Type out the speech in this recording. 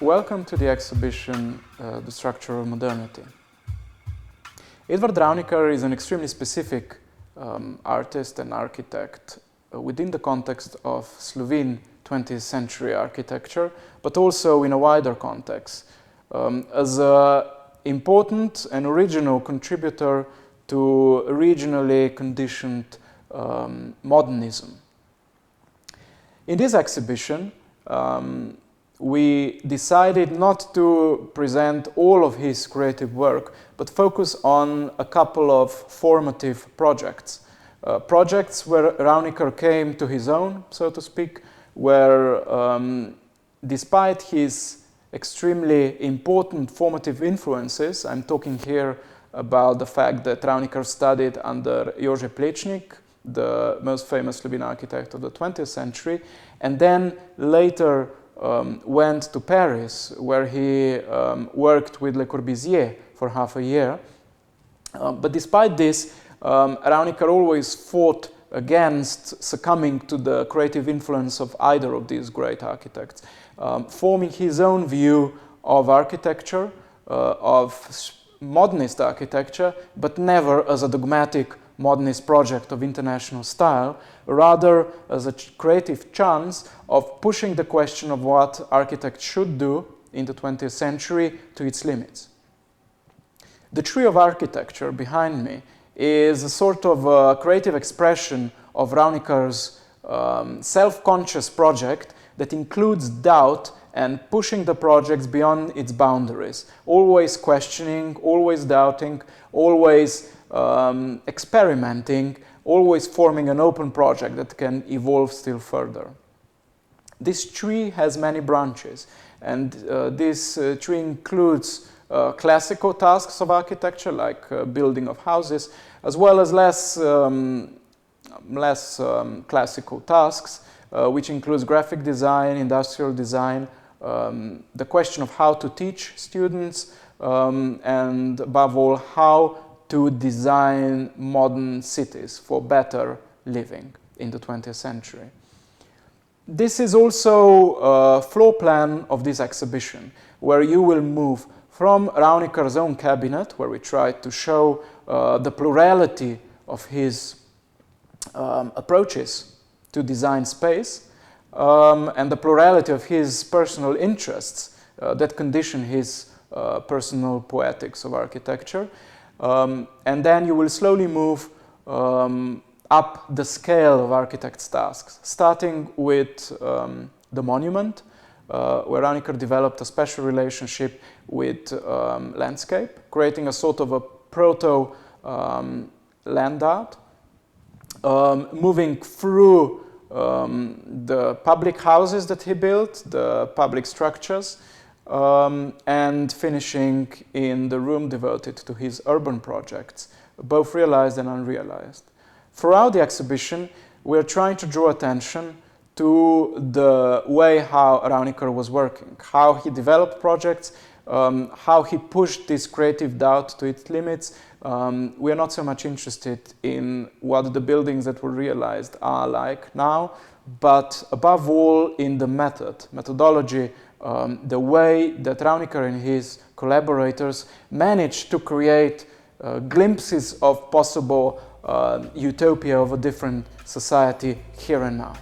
Welcome to the exhibition, The Structure of Modernity. Edvard Ravnikar is an extremely specific artist and architect within the context of Slovene 20th century architecture, but also in a wider context, as an important and original contributor to regionally conditioned modernism. In this exhibition, we decided not to present all of his creative work, but focus on a couple of formative projects. Projects where Ravnikar came to his own, so to speak, where despite his extremely important formative influences, I'm talking here about the fact that Ravnikar studied under Jože Plečnik, the most famous Slovene architect of the 20th century, and then later went to Paris, where he worked with Le Corbusier for half a year. But despite this, Ravnikar always fought against succumbing to the creative influence of either of these great architects, forming his own view of architecture, of modernist architecture, but never as a dogmatic modernist project of international style, rather as a creative chance of pushing the question of what architects should do in the 20th century to its limits. The tree of architecture behind me is a sort of a creative expression of Ravnikar's self-conscious project that includes doubt and pushing the projects beyond its boundaries, always questioning, always doubting, always experimenting, always forming an open project that can evolve still further. This tree has many branches, and this tree includes classical tasks of architecture, like building of houses, as well as less classical tasks, which includes graphic design, industrial design, the question of how to teach students, and above all, how to design modern cities for better living in the 20th century. This is also a floor plan of this exhibition, where you will move from Ravnikar's own cabinet, where we tried to show the plurality of his approaches to design space, and the plurality of his personal interests that condition his personal poetics of architecture. And then you will slowly move up the scale of architect's tasks, starting with the monument, where Ravnikar developed a special relationship with landscape, creating a sort of a proto land art, moving through the public houses that he built, the public structures, and finishing in the room devoted to his urban projects, both realized and unrealized. Throughout the exhibition, we're trying to draw attention to the way how Ravnikar was working, how he developed projects, how he pushed this creative doubt to its limits. We are not so much interested in what the buildings that were realized are like now, but above all in the methodology, the way that Ravnikar and his collaborators managed to create glimpses of possible utopia of a different society here and now.